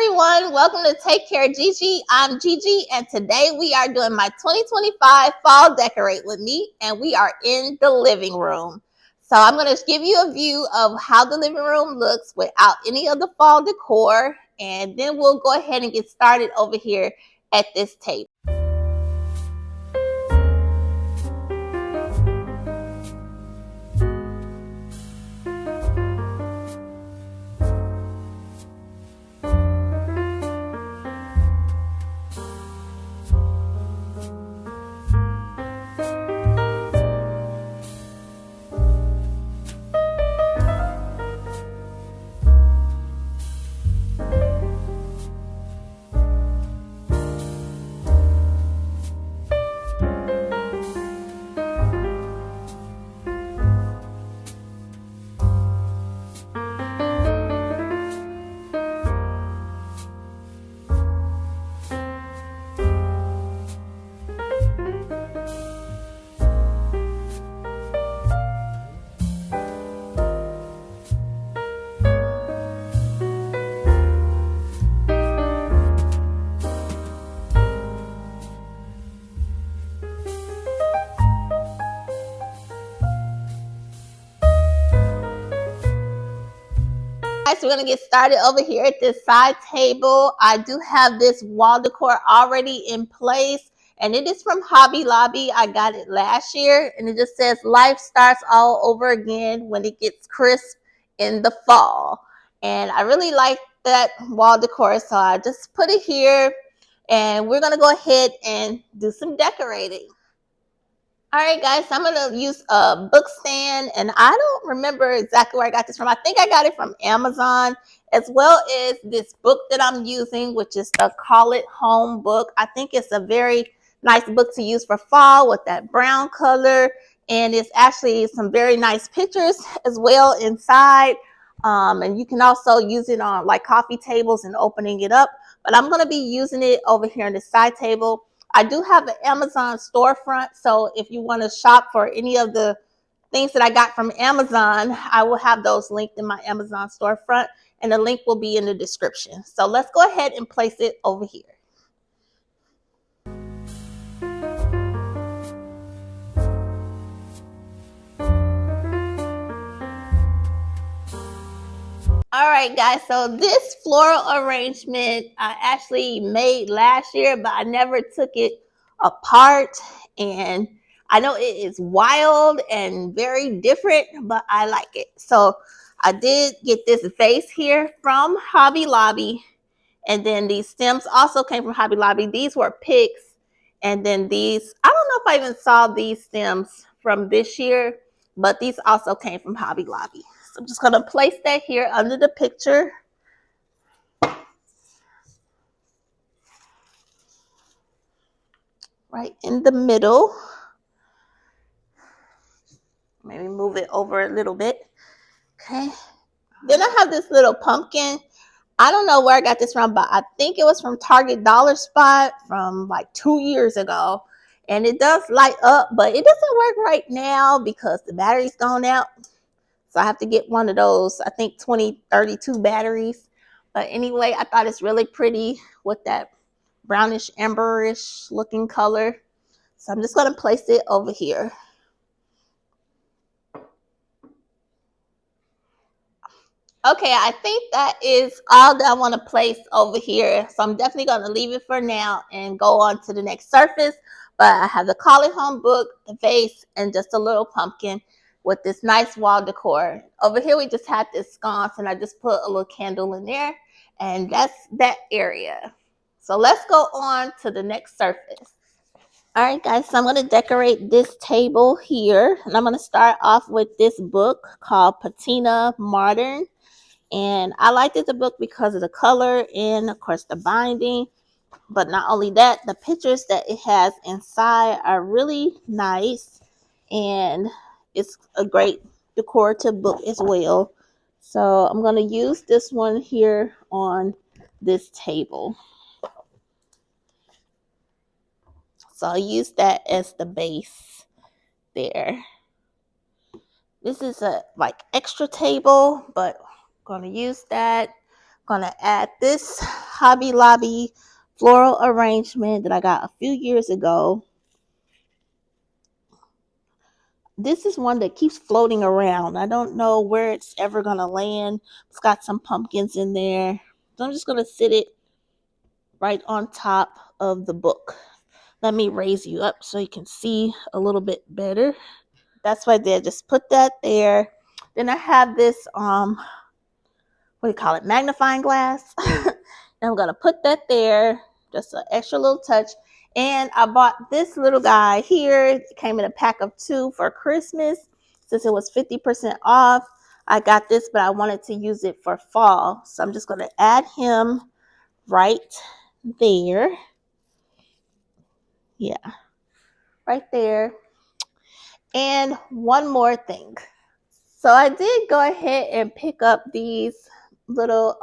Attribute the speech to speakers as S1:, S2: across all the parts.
S1: everyone, welcome to Take Care Gigi. I'm Gigi and today we are doing my 2025 fall decorate with me and we are in the living room. So I'm going to give you a view of how the living room looks without any of the fall decor, and then we'll go ahead and get started over here at this table. So we're going to get started over here at this side table. I do have this wall decor already in place, and it is from Hobby Lobby. I got it last year, and it just says life starts all over again when it gets crisp in the fall. And I really like that wall decor, so I just put it here, and we're going to go ahead and do some decorating. All right, guys, so I'm going to use a book stand, and I don't remember exactly where I got this from. I think I got it from Amazon, as well as this book that I'm using, which is the Call It Home book. I think it's a very nice book to use for fall with that brown color, and it's actually some very nice pictures as well inside. And you can also use it on like coffee tables and opening it up, but I'm going to be using it over here on the side table. I do have an Amazon storefront, so if you want to shop for any of the things that I got from Amazon, I will have those linked in my Amazon storefront, and the link will be in the description. So let's go ahead and place it over here. All right, guys, so this floral arrangement I actually made last year, but I never took it apart, and I know it is wild and very different, but I like it. So I did get this vase here from Hobby Lobby, and then these stems also came from Hobby Lobby. These were picks, and then these, I don't know if I even saw these stems from this year, but these also came from Hobby Lobby. So I'm just going to place that here under the picture. Right in the middle. Maybe move it over a little bit. Okay. Then I have this little pumpkin. I don't know where I got this from, but I think it was from Target Dollar Spot from like 2 years ago. And it does light up, but it doesn't work right now because the battery's gone out. So I have to get one of those, I think 2032 batteries. But anyway, I thought it's really pretty with that brownish amberish looking color. So I'm just going to place it over here. Okay, I think that is all that I want to place over here. So I'm definitely going to leave it for now and go on to the next surface. But I have the Call It Home book, the vase, and just a little pumpkin with this nice wall decor. Over here, we just had this sconce, and I just put a little candle in there, and that's that area. So let's go on to the next surface. All right, guys, so I'm going to decorate this table here, and I'm going to start off with this book called Patina Modern. And I liked the book because of the color and, of course, the binding. But not only that, the pictures that it has inside are really nice, and it's a great decorative book as well. So I'm going to use this one here on this table. So I'll use that as the base there. This is a like extra table, but I'm going to use that. I'm going to add this Hobby Lobby floral arrangement that I got a few years ago. This is one that keeps floating around. I don't know where it's ever going to land. It's got some pumpkins in there. So I'm just going to sit it right on top of the book. Let me raise you up so you can see a little bit better. That's right there. Just put that there. Then I have this what do you call it, magnifying glass. And I'm gonna put that there, just an extra little touch. And I bought this little guy here. It came in a pack of 2 for Christmas. Since it was 50% off, I got this, but I wanted to use it for fall. So I'm just gonna add him right there. Yeah, right there. And one more thing. So I did go ahead and pick up these little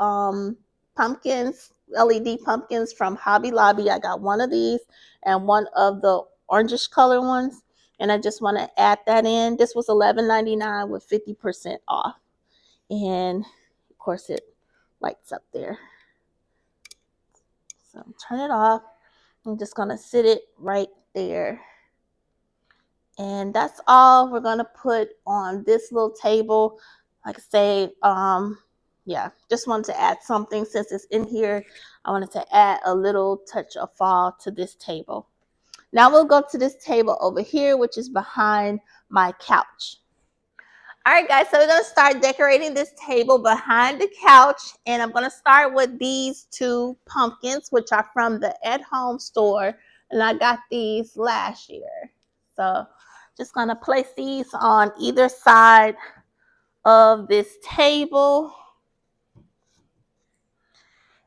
S1: pumpkins, LED pumpkins from Hobby Lobby. I got one of these and one of the orangish color ones. And I just want to add that in. This was $11.99 with 50% off. And of course it lights up there. So turn it off. I'm just going to sit it right there. And that's all we're going to put on this little table. Like I say, yeah, just wanted to add something since it's in here. I wanted to add a little touch of fall to this table. Now we'll go to this table over here, which is behind my couch. All right, guys, so we're going to start decorating this table behind the couch. And I'm going to start with these 2 pumpkins, which are from the At Home store. And I got these last year. So just going to place these on either side of this table.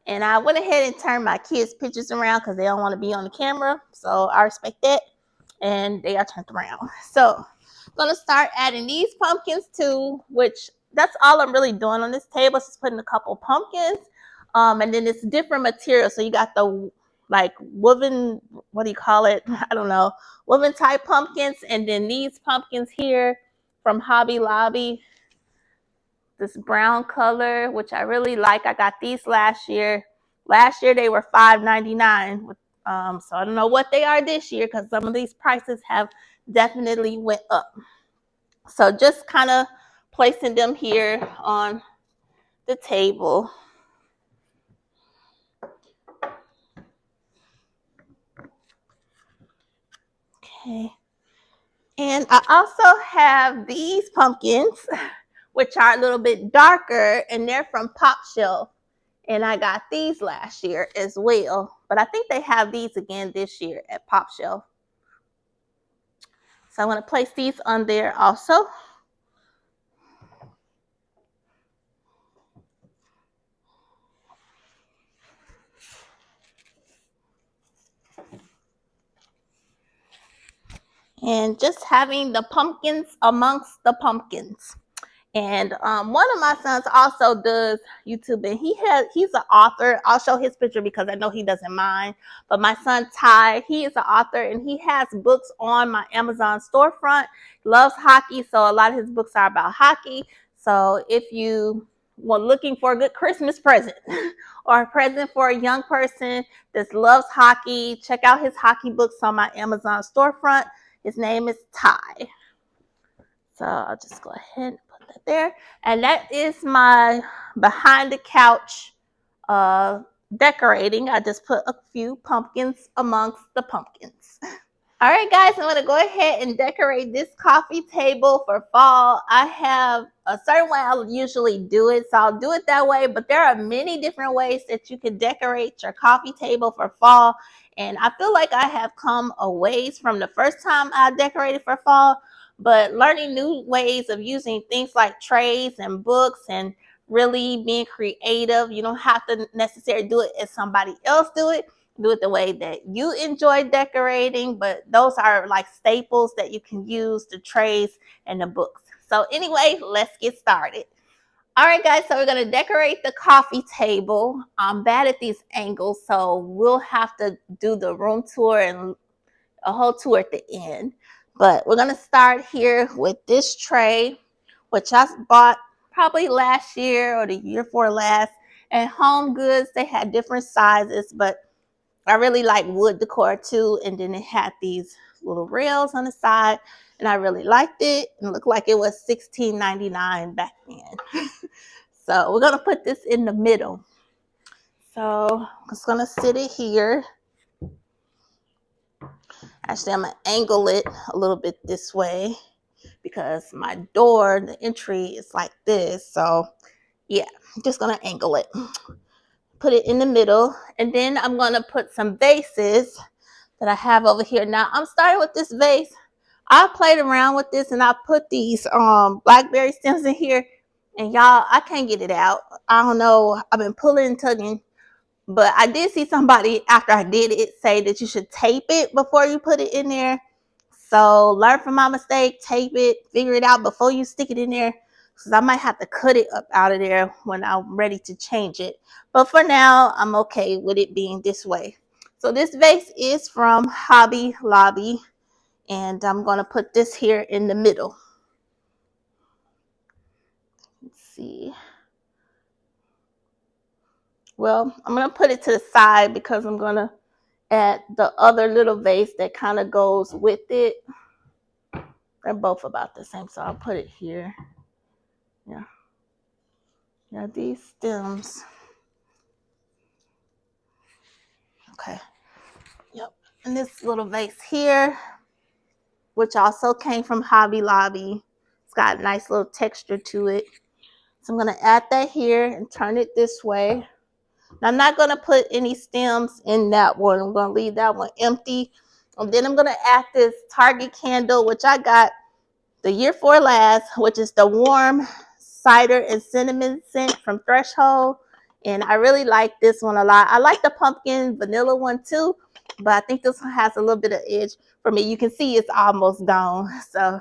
S1: And I went ahead and turned my kids' pictures around because they don't want to be on the camera. So I respect that. And they are turned around. So I'm going to start adding these pumpkins too, which that's all I'm really doing on this table. Just putting a couple pumpkins. And then it's different material. So you got the like woven, what do you call it? I don't know. Woven type pumpkins. And then these pumpkins here from Hobby Lobby. This brown color, which I really like. I got these last year. Last year they were $5.99. So I don't know what they are this year because some of these prices have definitely went up. So just kind of placing them here on the table. Okay. And I also have these pumpkins, which are a little bit darker, and they're from Pop Shelf. And I got these last year as well. But I think they have these again this year at Pop Shelf. So I'm going to place these on there also. And just having the pumpkins amongst the pumpkins. And one of my sons also does YouTube, and he's an author. I'll show his picture because I know he doesn't mind. But my son Ty, he is an author, and he has books on my Amazon storefront. He loves hockey, so a lot of his books are about hockey. So if you were looking for a good Christmas present or a present for a young person that loves hockey, check out his hockey books on my Amazon storefront. His name is Ty. So I'll just go ahead and put that there. And that is my behind the couch decorating. I just put a few pumpkins amongst the pumpkins. All right, guys, I'm going to go ahead and decorate this coffee table for fall. I have a certain way I'll usually do it, so I'll do it that way. But there are many different ways that you can decorate your coffee table for fall. And I feel like I have come a ways from the first time I decorated for fall. But learning new ways of using things like trays and books and really being creative. You don't have to necessarily do it as somebody else do it. Do it the way that you enjoy decorating, but those are like staples that you can use, the trays and the books. So anyway, let's get started. All right, guys, so we're going to decorate the coffee table. I'm bad at these angles, so we'll have to do the room tour and a whole tour at the end. But we're going to start here with this tray, which I bought probably last year or the year before last. At Home Goods, they had different sizes, but I really like wood decor too. And then it had these little rails on the side, and I really liked it. It looked like it was $16.99 back then. So we're gonna put this in the middle. So I'm just gonna sit it here. Actually, I'm gonna angle it a little bit this way because my door, the entry is like this. So yeah, I'm just gonna angle it. Put it in the middle, and then I'm gonna put some vases that I have over here. Now I'm starting with this vase. I played around with this and I put these blackberry stems in here, and y'all, I can't get it out. I don't know. I've been pulling and tugging, but I did see somebody after I did it say that you should tape it before you put it in there. So learn from my mistake, tape it, figure it out before you stick it in there, because I might have to cut it up out of there when I'm ready to change it. But for now, I'm okay with it being this way. So this vase is from Hobby Lobby, and I'm going to put this here in the middle. Let's see. Well, I'm going to put it to the side because I'm going to add the other little vase that kind of goes with it. They're both about the same, so I'll put it here. Yeah, these stems. Okay. Yep. And this little vase here, which also came from Hobby Lobby. It's got a nice little texture to it. So I'm going to add that here and turn it this way. Now, I'm not going to put any stems in that one. I'm going to leave that one empty. And then I'm going to add this Target candle, which I got the year before last, which is the warm cider and cinnamon scent from Threshold. And I really like this one a lot. I like the pumpkin vanilla one too, but I think this one has a little bit of edge for me. You can see it's almost gone. So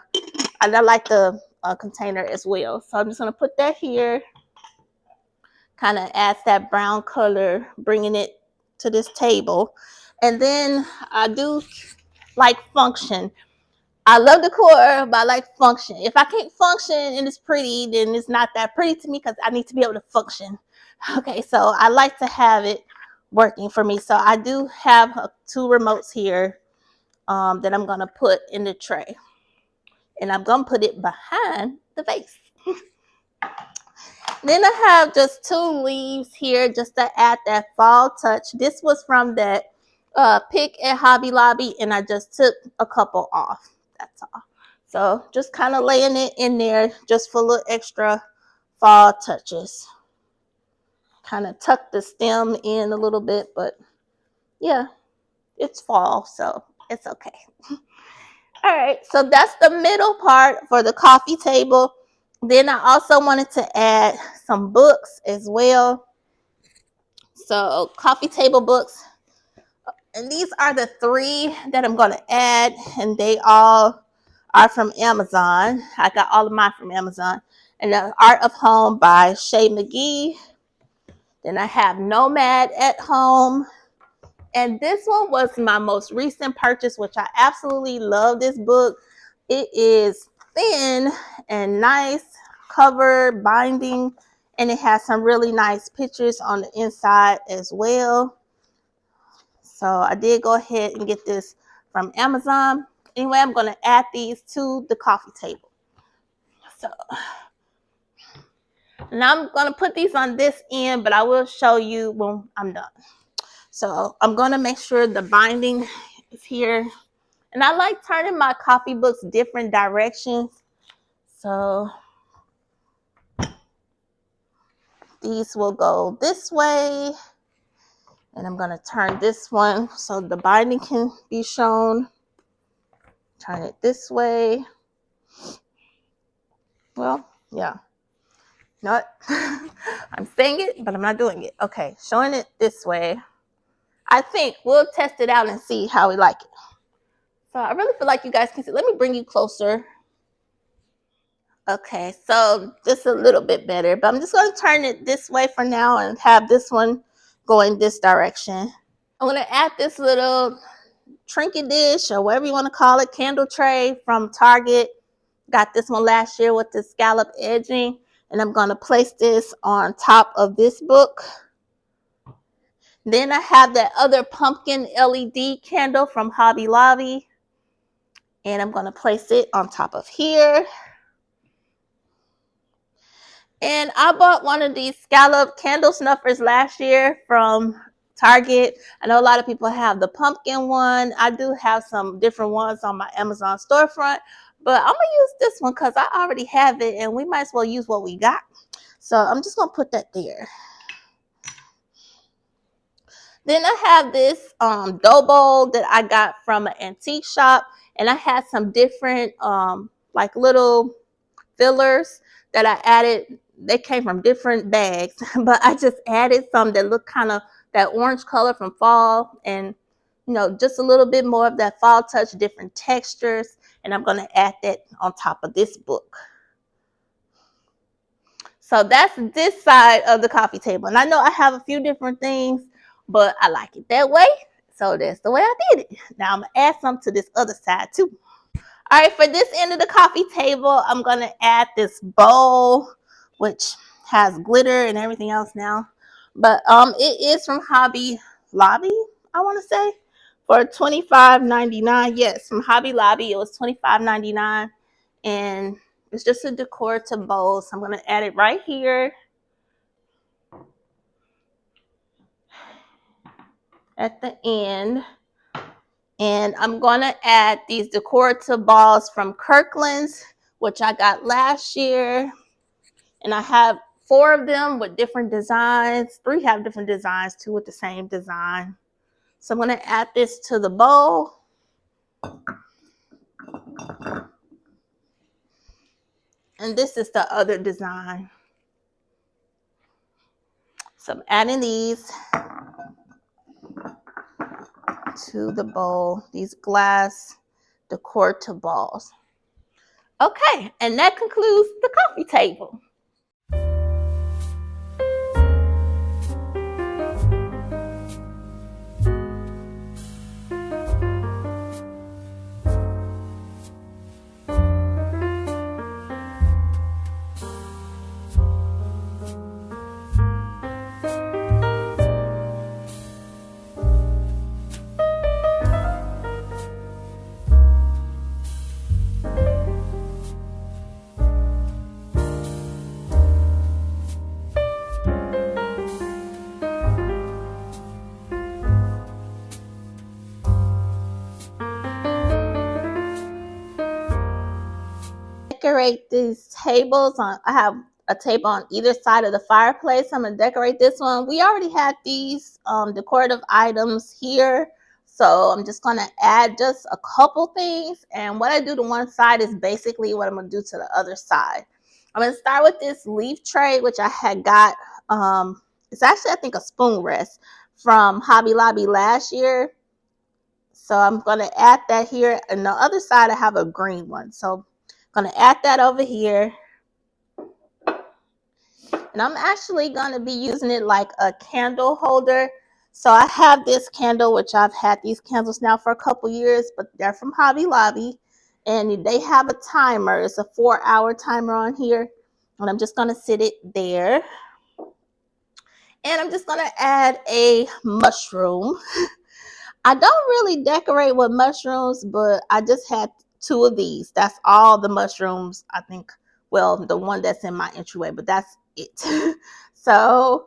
S1: I like the container as well. So I'm just going to put that here. Kind of adds that brown color, bringing it to this table. And then I do like function. I love decor, but I like function. If I can't function and it's pretty, then it's not that pretty to me because I need to be able to function. Okay, so I like to have it working for me. So I do have 2 remotes here that I'm going to put in the tray. And I'm going to put it behind the vase. Then I have just 2 leaves here just to add that fall touch. This was from that pick at Hobby Lobby, and I just took a couple off. That's all. So just kind of laying it in there just for a little extra fall touches. Kind of tuck the stem in a little bit, but yeah, it's fall, so it's okay. All right, so that's the middle part for the coffee table. Then I also wanted to add some books as well. So coffee table books. And these are the 3 that I'm going to add, and they all are from Amazon. I got all of mine from Amazon. And the Art of Home by Shay McGee. Then I have Nomad at Home. And this one was my most recent purchase, which I absolutely love this book. It is thin and nice cover binding, and it has some really nice pictures on the inside as well. So I did go ahead and get this from Amazon. Anyway, I'm going to add these to the coffee table. So now I'm going to put these on this end, but I will show you when I'm done. So I'm going to make sure the binding is here. And I like turning my coffee books different directions. So these will go this way. And I'm going to turn this one so the binding can be shown. Turn it this way. Well, yeah. Not, I'm saying it, but I'm not doing it. Okay, showing it this way. I think we'll test it out and see how we like it. So I really feel like you guys can see. Let me bring you closer. Okay, so just a little bit better, but I'm just going to turn it this way for now and have this one go in this direction. I'm going to add this little trinket dish or whatever you want to call it, candle tray from Target. Got this one last year with the scallop edging. And I'm going to place this on top of this book. Then I have that other pumpkin LED candle from Hobby Lobby. And I'm going to place it on top of here. And I bought one of these scallop candle snuffers last year from Target. I know a lot of people have the pumpkin one. I do have some different ones on my Amazon storefront, but I'm going to use this one because I already have it and we might as well use what we got. So I'm just going to put that there. Then I have this dough bowl that I got from an antique shop, and I had some different like little fillers that I added. They came from different bags, but I just added some that look kind of that orange color from fall, and just a little bit more of that fall touch, different textures, and I'm going to add that on top of this book. So that's this side of the coffee table, and I know I have a few different things, but I like it that way, so that's the way I did it. Now I'm going to add some to this other side too. All right, for this end of the coffee table, I'm going to add this bowl, which has glitter and everything else now. But it is from Hobby Lobby, I want to say, for $25.99. Yes, from Hobby Lobby, it was $25.99. And it's just a decorative bowl, so I'm going to add it right here at the end. And I'm going to add these decorative balls from Kirkland's, which I got last year. And I have 4 of them with different designs. 3 have different designs, 2 with the same design. So I'm going to add this to the bowl. And this is the other design. So I'm adding these to the bowl, these glass decorative balls. Okay, and that concludes the coffee table. Decorate these tables on. I have a table on either side of the fireplace. I'm gonna decorate this one. We already had these decorative items here, so I'm just gonna add just a couple things, and what I do to one side is basically what I'm gonna do to the other side. I'm gonna start with this leaf tray, which I had got. It's actually, I think, a spoon rest from Hobby Lobby last year. So I'm gonna add that here, and the other side I have a green one, so going to add that over here. And I'm actually going to be using it like a candle holder. So I have this candle, which I've had these candles now for a couple years, but they're from Hobby Lobby. And they have a timer. It's a 4-hour timer on here. And I'm just going to sit it there. And I'm just going to add a mushroom. I don't really decorate with mushrooms, but I just had 2 of these. That's all the mushrooms, I think. Well, the one that's in my entryway, but that's it. So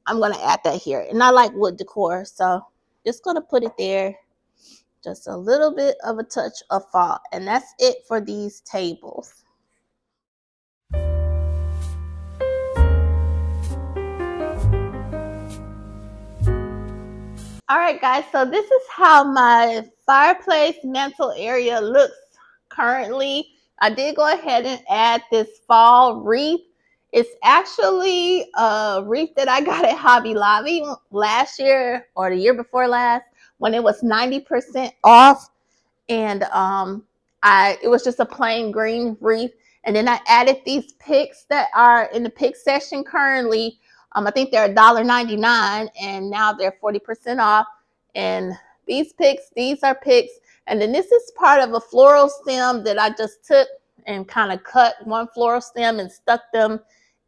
S1: I'm going to add that here. And I like wood decor, so just going to put it there. Just a little bit of a touch of fall. And that's it for these tables. All right, guys, so this is how my fireplace mantle area looks currently. I did go ahead and add this fall wreath. It's actually a wreath that I got at Hobby Lobby last year or the year before last when it was 90% off. And it was just a plain green wreath. And then I added these picks that are in the pick section currently. I think they're $1.99 and now they're 40% off. And these are picks. And then this is part of a floral stem that I just took and kind of cut one floral stem and stuck them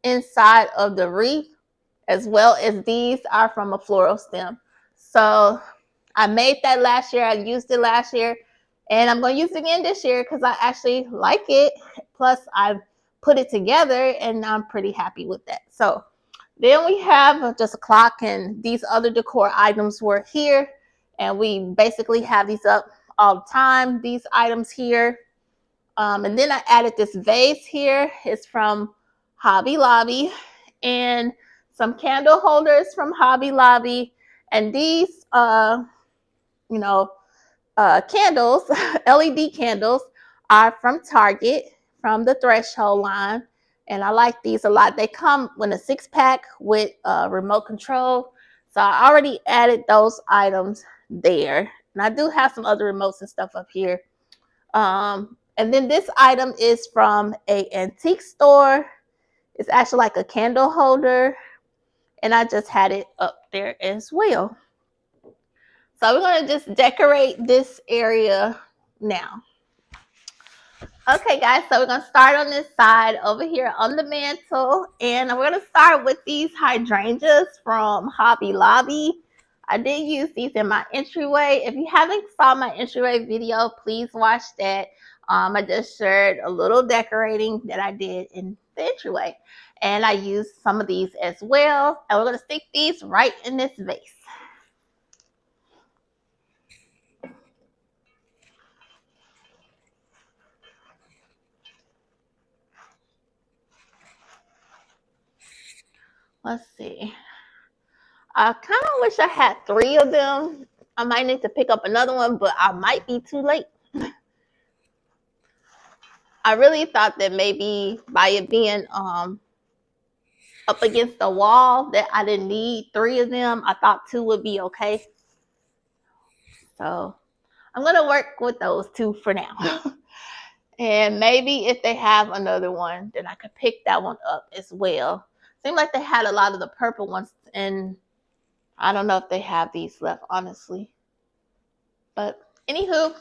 S1: inside of the wreath, as well as these are from a floral stem. So I made that last year. I used it last year, and I'm going to use it again this year because I actually like it. Plus, I put it together, and I'm pretty happy with that. So then we have just a clock, and these other decor items were here, and we basically have these up all the time. These items here. And then I added this vase here. It's from Hobby Lobby, and some candle holders from Hobby Lobby. And these, you know, candles, LED candles, are from Target, from the Threshold line. And I like these a lot. They come in a 6-pack with remote control. So I already added those items there. And I do have some other remotes and stuff up here. And then this item is from a antique store. It's actually like a candle holder, and I just had it up there as well. So we're going to just decorate this area now. Okay, guys, so we're going to start on this side over here on the mantle, and we're going to start with these hydrangeas from Hobby Lobby. I did use these in my entryway. If you haven't saw my entryway video, please watch that. I just shared a little decorating that I did in the entryway, and I used some of these as well. And we're going to stick these right in this vase. Let's see. I kind of wish I had 3 of them. I might need to pick up another one, but I might be too late. I really thought that maybe by it being up against the wall that I didn't need 3 of them. I thought 2 would be okay. So I'm going to work with those 2 for now. And maybe if they have another one, then I could pick that one up as well. Seemed like they had a lot of the purple ones, and I don't know if they have these left, honestly. But anywho,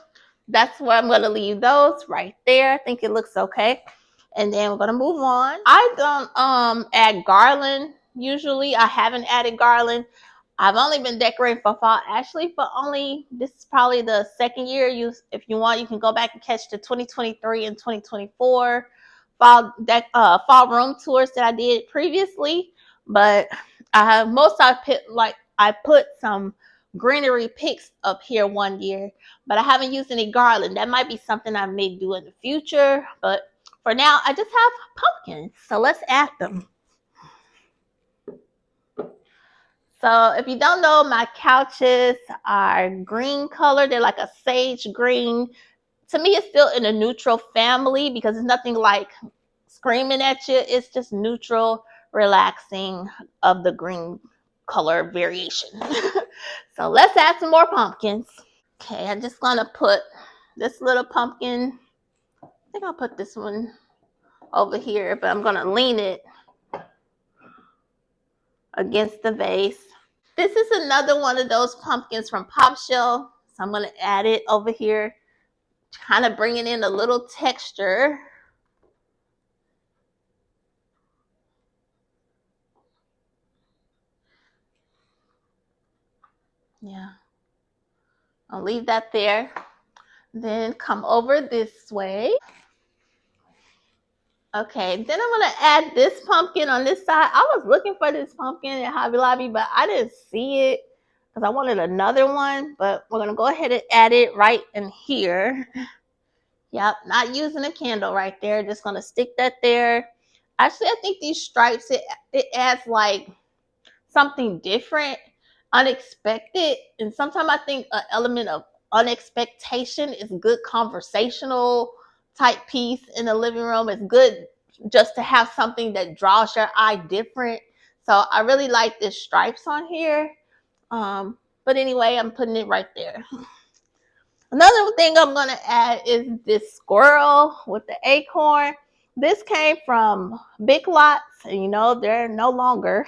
S1: that's where I'm going to leave those right there. I think it looks okay. And then we're going to move on. I don't add garland usually. I haven't added garland. I've only been decorating for fall, actually, for only, this is probably the second year. If you want, you can go back and catch the 2023 and 2024 fall room tours that I did previously. But I put some greenery picks up here one year, but I haven't used any garland. That might be something I may do in the future, but for now, I just have pumpkins, so let's add them. So if you don't know, my couches are green color. They're like a sage green. To me, it's still in a neutral family because it's nothing like screaming at you. It's just neutral, relaxing of the green color variation. So let's add some more pumpkins. Okay, I'm just gonna put this little pumpkin. I think I'll put this one over here, but I'm gonna lean it against the vase. This is another one of those pumpkins from Pop Shell. So I'm gonna add it over here, kind of bringing in a little texture. Yeah, I'll leave that there. Then come over this way. Okay, then I'm gonna add this pumpkin on this side. I was looking for this pumpkin at Hobby Lobby, but I didn't see it because I wanted another one. But we're gonna go ahead and add it right in here. Yep, not using a candle right there. Just gonna stick that there. Actually, I think these stripes, it adds like something different, unexpected. And sometimes I think an element of unexpectation is good conversational type piece in the living room. It's good just to have something that draws your eye different. So I really like this stripes on here. But anyway, I'm putting it right there. Another thing I'm going to add is this squirrel with the acorn. This came from Big Lots, and you know, they're no longer.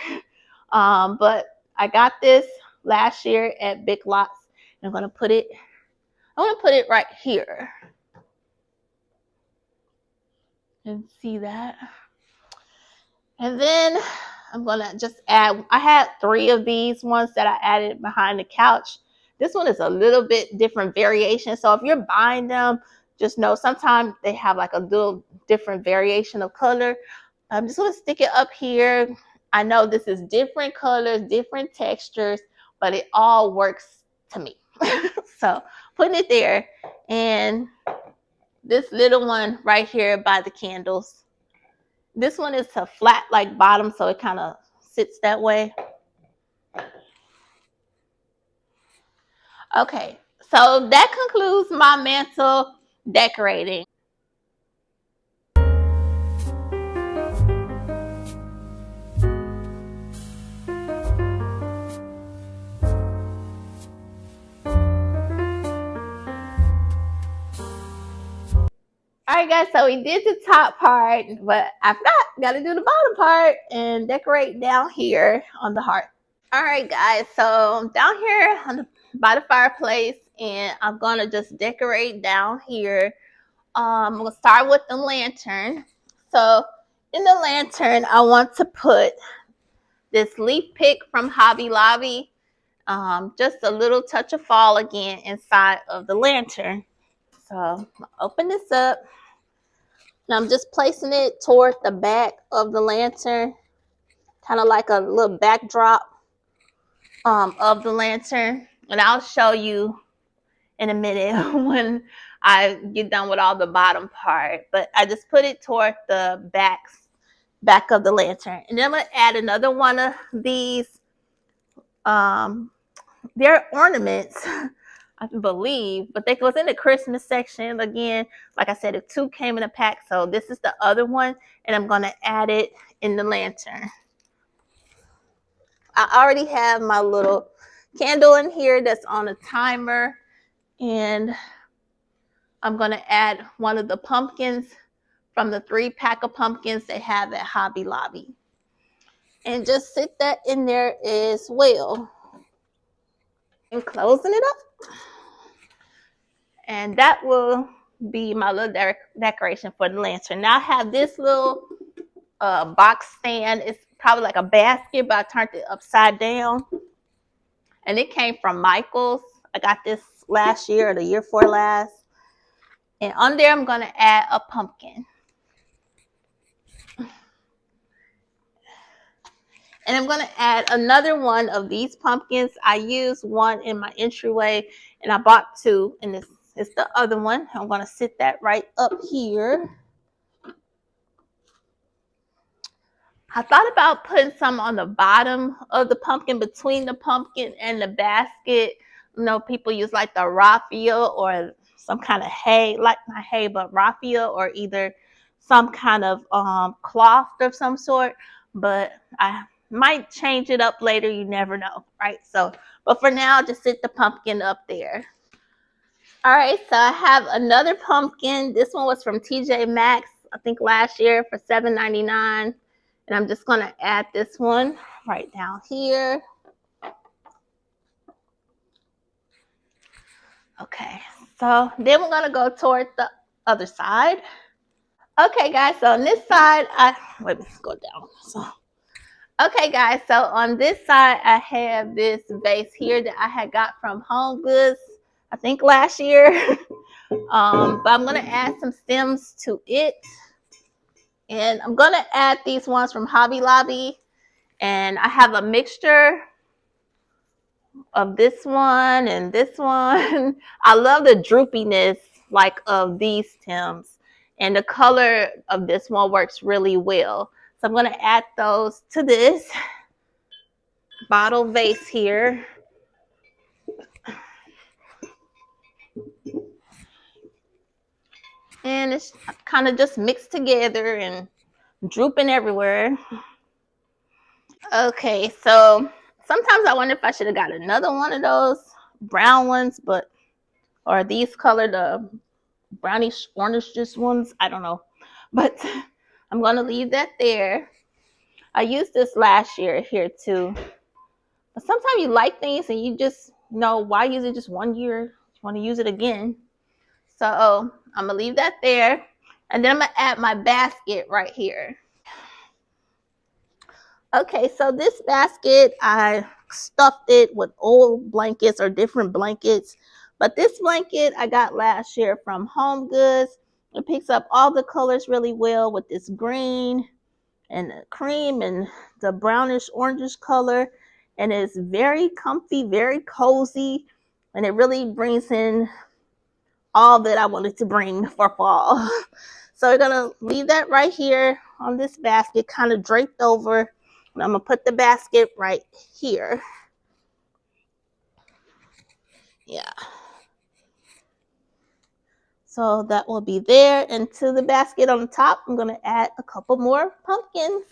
S1: But I got this last year at Big Lots. And I'm going to put it right here. And see that? And then I'm gonna just add, I had 3 of these ones that I added behind the couch. This one is a little bit different variation. So if you're buying them, just know sometimes they have like a little different variation of color. I'm just gonna stick it up here. I know this is different colors, different textures, but it all works to me. So putting it there, and this little one right here by the candles. This one is a flat like bottom, so it kind of sits that way. Okay, so that concludes my mantle decorating. All right, guys, so we did the top part, but I forgot, got to do the bottom part and decorate down here on the heart. All right, guys, so down here on the, by the fireplace, and I'm gonna just decorate down here. We'll start with the lantern. So in the lantern, I want to put this leaf pick from Hobby Lobby. Just a little touch of fall again inside of the lantern. So I'll open this up. And I'm just placing it toward the back of the lantern, kind of like a little backdrop of the lantern. And I'll show you in a minute when I get done with all the bottom part. But I just put it toward the back of the lantern. And then I'm going to add another one of these. They're ornaments, I believe, but they was in the Christmas section. Again, like I said, the 2 came in a pack. So this is the other one, and I'm going to add it in the lantern. I already have my little candle in here that's on a timer, and I'm going to add one of the pumpkins from the 3-pack of pumpkins they have at Hobby Lobby. And just sit that in there as well. And closing it up. And that will be my little decoration for the lantern. Now I have this little box stand. It's probably like a basket, but I turned it upside down. And it came from Michael's. I got this last year or the year before last. And on there, I'm going to add a pumpkin. And I'm going to add another one of these pumpkins. I used one in my entryway, and I bought 2, and this is the other one. I'm going to sit that right up here. I thought about putting some on the bottom of the pumpkin, between the pumpkin and the basket. You know, people use like the raffia or some kind of hay, like not hay, but raffia, or either some kind of cloth of some sort. But I might change it up later. You never know, right? So, but for now, just sit the pumpkin up there. All right, so I have another pumpkin. This one was from TJ Maxx, I think last year, for $7.99. And I'm just going to add this one right down here. Okay, so then we're going to go toward the other side. Okay, guys, so on this side, wait, let's go down. So, okay, guys, so on this side, I have this vase here that I had got from Home Goods, I think last year. But I'm going to add some stems to it. And I'm going to add these ones from Hobby Lobby. And I have a mixture of this one and this one. I love the droopiness like of these stems. And the color of this one works really well. So I'm going to add those to this bottle vase here. And it's kind of just mixed together and drooping everywhere. Okay, so sometimes I wonder if I should have got another one of those brown ones, but, or these colored brownish orange juice ones. I don't know, but I'm going to leave that there. I used this last year here too. But sometimes you like things and you just know, why use it just one year? You want to use it again. So I'm going to leave that there. And then I'm going to add my basket right here. Okay, so this basket, I stuffed it with old blankets or different blankets. But this blanket I got last year from Home Goods. It picks up all the colors really well with this green and the cream and the brownish orangish color. And it's very comfy, very cozy. And it really brings in all that I wanted to bring for fall. So we're gonna leave that right here on this basket, kind of draped over. And I'm gonna put the basket right here. Yeah. So that will be there. And to the basket on the top, I'm gonna add a couple more pumpkins.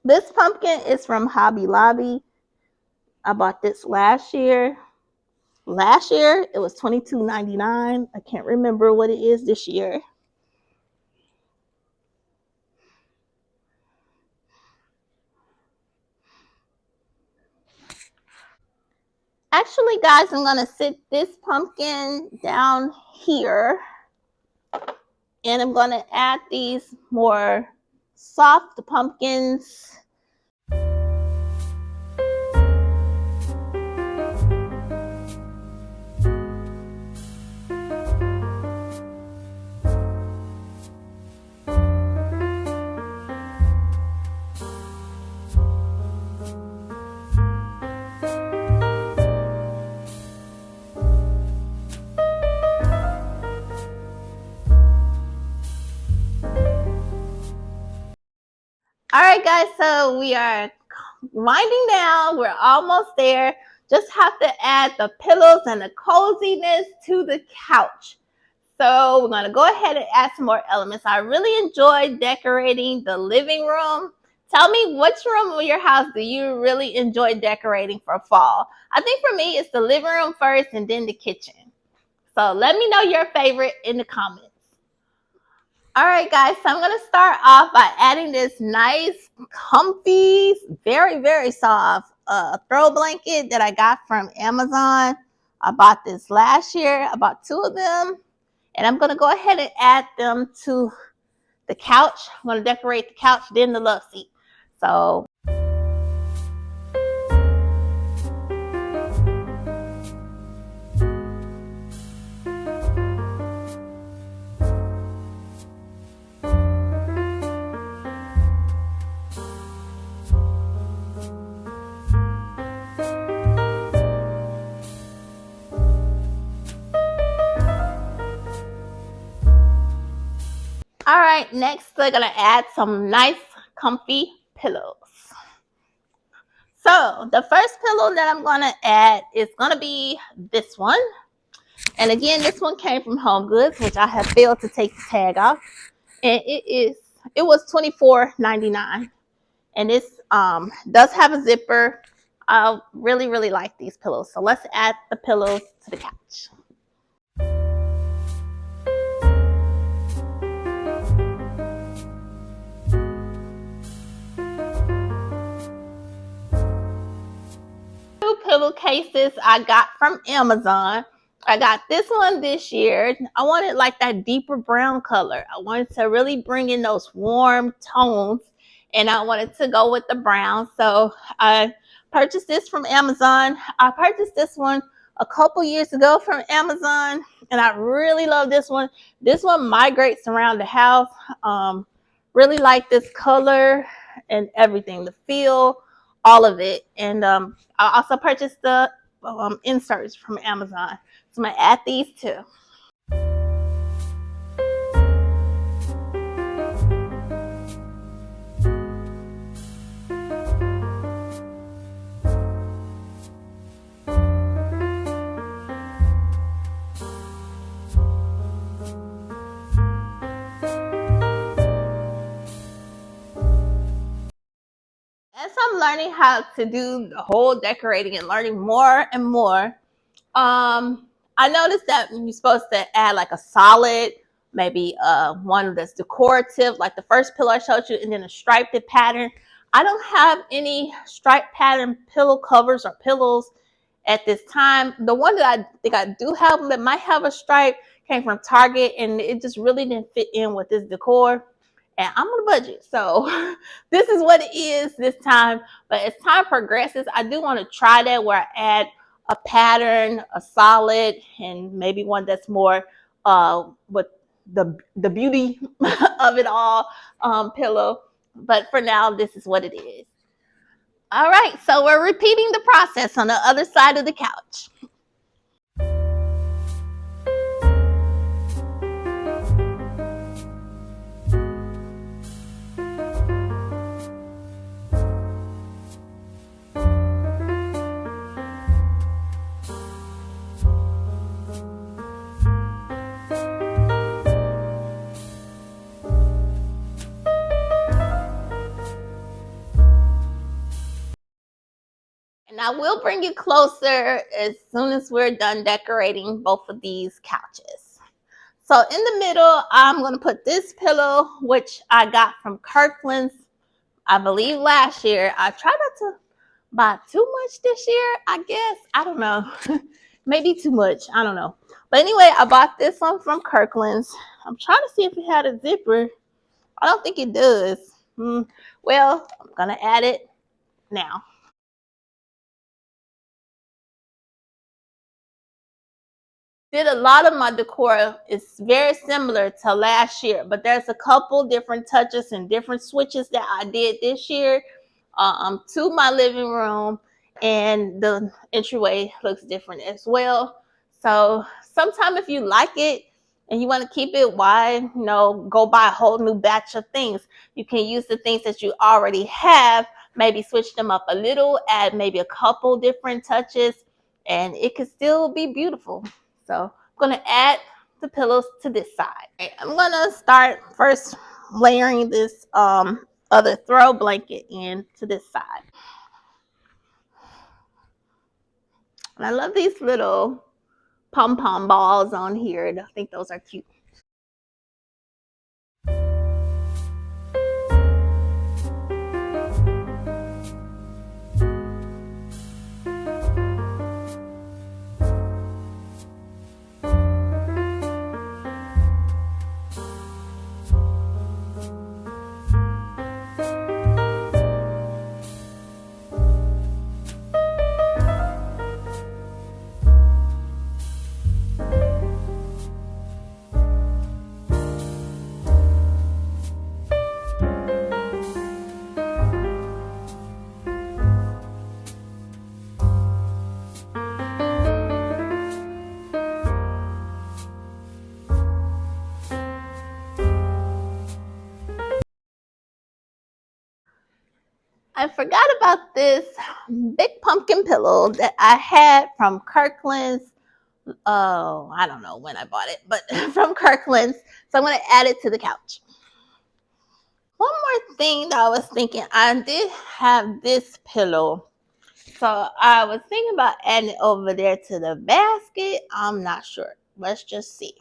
S1: This pumpkin is from Hobby Lobby. I bought this last year. Last year it was $22.99. I can't remember what it is this year. Actually, guys, I'm gonna sit this pumpkin down here, and I'm gonna add these more soft pumpkins. All right, guys, so we are winding down. We're almost there. Just have to add the pillows and the coziness to the couch. So we're going to go ahead and add some more elements. I really enjoyed decorating the living room. Tell me, which room of your house do you really enjoy decorating for fall? I think for me, it's the living room first and then the kitchen. So let me know your favorite in the comments. All right, guys, so I'm going to start off by adding this nice, comfy, very, very soft throw blanket that I got from Amazon. I bought this last year. I bought 2 of them, and I'm going to go ahead and add them to the couch. I'm going to decorate the couch, then the love seat. So all right, next we're going to add some nice, comfy pillows. So the first pillow that I'm going to add is going to be this one. And again, this one came from Home Goods, which I have failed to take the tag off. And it was $24.99. And this does have a zipper. I really, really like these pillows. So let's add the pillows to the couch. Pillowcases I got from Amazon. I got this one this year. I wanted like that deeper brown color. I wanted to really bring in those warm tones, and I wanted to go with the brown. So I purchased this from Amazon. I purchased this one a couple years ago from Amazon, and I really love this one. This one migrates around the house. Really like this color and everything, the feel, all of it. And I also purchased the inserts from Amazon. So I'm going to add these too. As I'm learning how to do the whole decorating and learning more and more, I noticed that you're supposed to add like a solid, maybe one that's decorative, like the first pillow I showed you, and then a striped pattern. I don't have any striped pattern pillow covers or pillows at this time. The one that I think I do have that might have a stripe Came from Target, and it just really didn't fit in with this decor. And I'm on a budget, so this is what it is this time. But as time progresses, I do want to try that where I add a pattern, a solid, and maybe one that's more with the beauty of it all pillow. But for now, this is what it is. All right, so we're repeating the process on the other side of the couch. And I will bring you closer as soon as we're done decorating both of these couches. So in the middle, I'm going to put this pillow, which I got from Kirkland's, I believe last year. I tried not to buy too much this year, I guess. I don't know. Maybe too much. I don't know. But anyway, I bought this one from Kirkland's. I'm trying to see if it had a zipper. I don't think it does. Well, I'm going to add it now. Did a lot of my decor is very similar to last year, but there's a couple different touches and different switches that I did this year to my living room, and the entryway looks different as well. So sometime if you like it and you want to keep it wide, go buy a whole new batch of things. You can use the things that you already have, maybe switch them up a little, add maybe a couple different touches, and it could still be beautiful. So I'm going to add the pillows to this side. Okay, I'm going to start first layering this other throw blanket into this side. And I love these little pom-pom balls on here. I think those are cute. I forgot about this big pumpkin pillow that I had from Kirkland's. Oh, I don't know when I bought it, but from Kirkland's. So I'm going to add it to the couch. One more thing that I was thinking, I did have this pillow. So I was thinking about adding it over there to the basket. I'm not sure. Let's just see.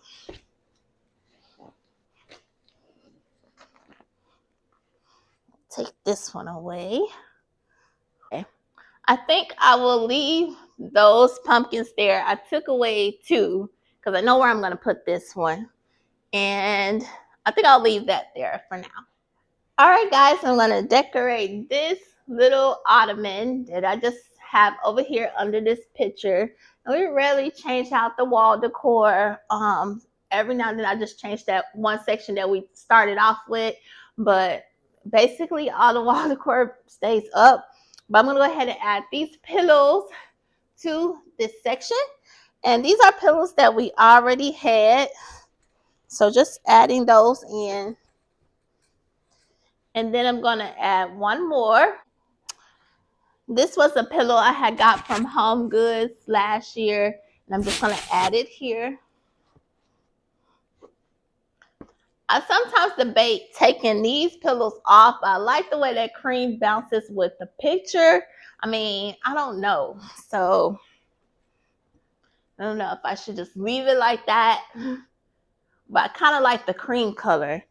S1: Take this one away. Okay. I think I will leave those pumpkins there. I took away two because I know where I'm going to put this one. And I think I'll leave that there for now. All right, guys, I'm going to decorate this little ottoman that I just have over here under this picture. And we rarely change out the wall decor. Every now and then I just change that one section that we started off with. But basically all the wall decor stays up. But I'm going to go ahead and add these pillows to this section. And these are pillows that we already had. So just adding those in. And then I'm going to add one more. This was a pillow I had got from Home Goods last year. And I'm just going to add it here. I sometimes debate taking these pillows off. I like the way that cream bounces with the picture. I mean, I don't know. So I don't know if I should just leave it like that. But I kind of like the cream color.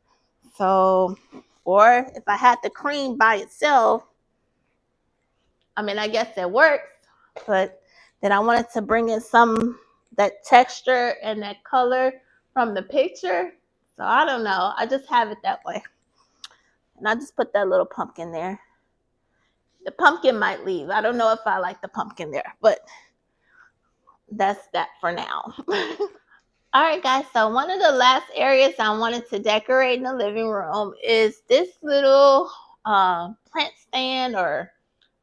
S1: So, or if I had the cream by itself, I mean, I guess it works. But then I wanted to bring in some that texture and that color from the picture. So I don't know. I just have it that way. And I just put that little pumpkin there. The pumpkin might leave. I don't know if I like the pumpkin there, but that's that for now. All right, guys. So one of the last areas I wanted to decorate in the living room is this little plant stand, or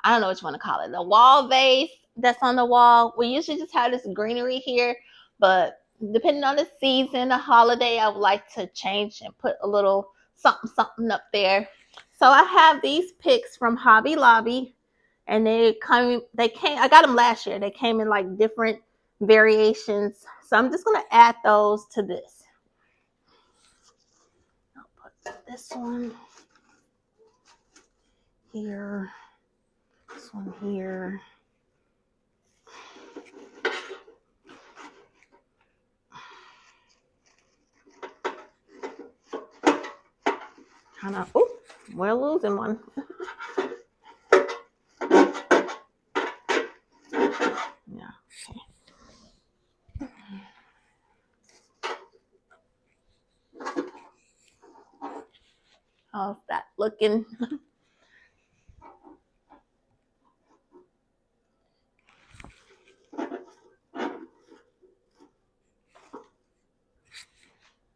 S1: I don't know what you want to call it, the wall vase that's on the wall. We usually just have this greenery here, but depending on the season, the holiday, I would like to change and put a little something up there. So I have these picks from Hobby Lobby, and I got them last year. They came in like different variations. So I'm just gonna add those to this. I'll put this one here, this one here. Kind of, oh, we're losing one. Yeah. Okay. How's that looking?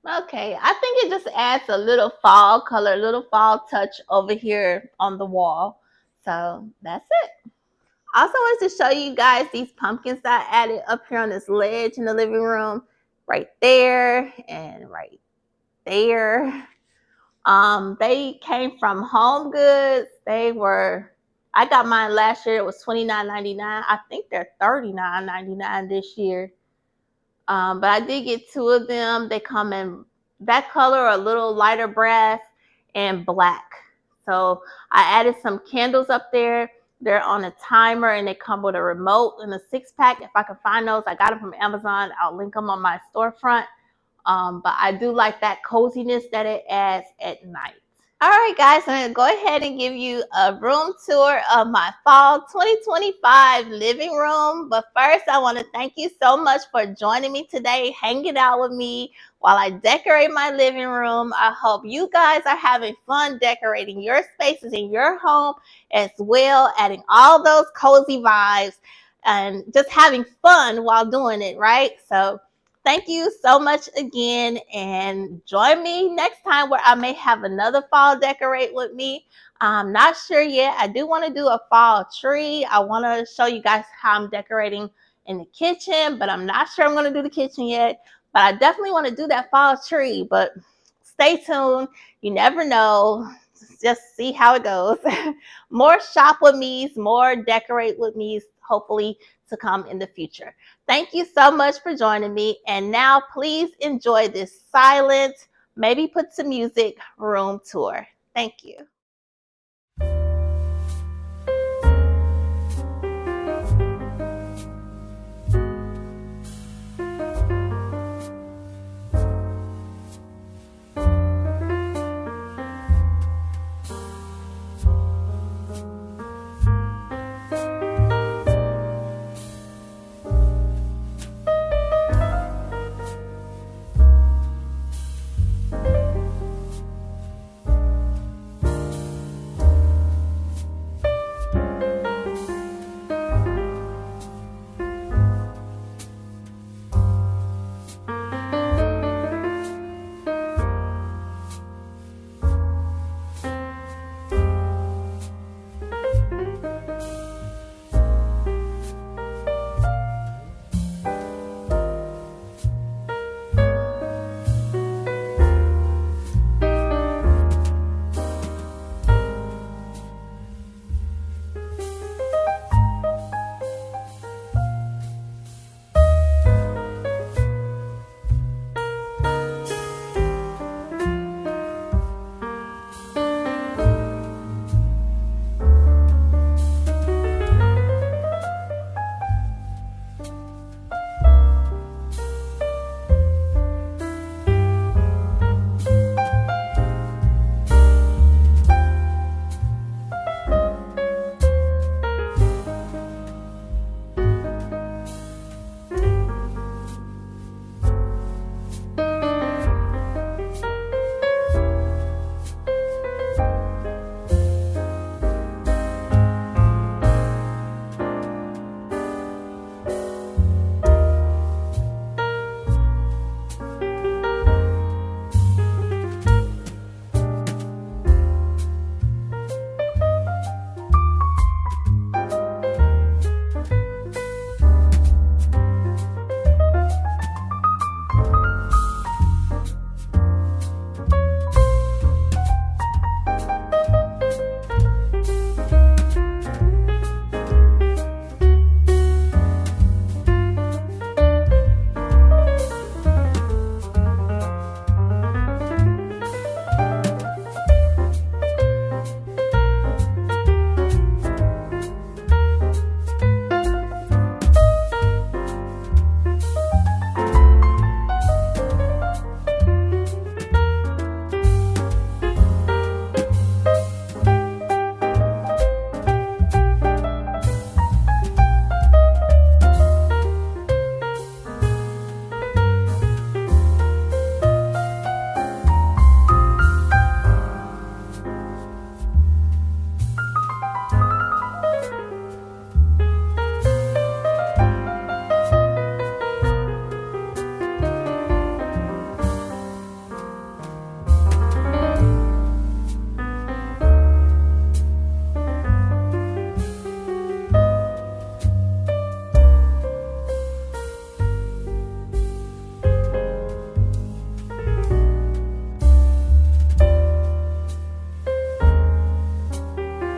S1: Okay, I think it just adds a little fall color, a little fall touch over here on the wall. So that's it. I also wanted to show you guys these pumpkins that I added up here on this ledge in the living room, right there and right there. They came from Home Goods. I got mine last year. It was $29.99. I think they're $39.99 this year. But I did get two of them. They come in that color, a little lighter brass, and black. So I added some candles up there. They're on a timer, and they come with a remote and a 6-pack. If I can find those, I got them from Amazon. I'll link them on my storefront. But I do like that coziness that it adds at night. All right, guys, I'm going to go ahead and give you a room tour of my fall 2025 living room. But first, I want to thank you so much for joining me today, hanging out with me while I decorate my living room. I hope you guys are having fun decorating your spaces in your home as well, adding all those cozy vibes and just having fun while doing it, right? So thank you so much again, and join me next time where I may have another fall decorate with me. I'm not sure yet. I do want to do a fall tree. I want to show you guys how I'm decorating in the kitchen, but I'm not sure I'm going to do the kitchen yet. But I definitely want to do that fall tree, but stay tuned. You never know. Just see how it goes. More shop with me's, more decorate with me's, hopefully to come in the future. Thank you so much for joining me. And now please enjoy this silent, maybe put some music room tour. Thank you.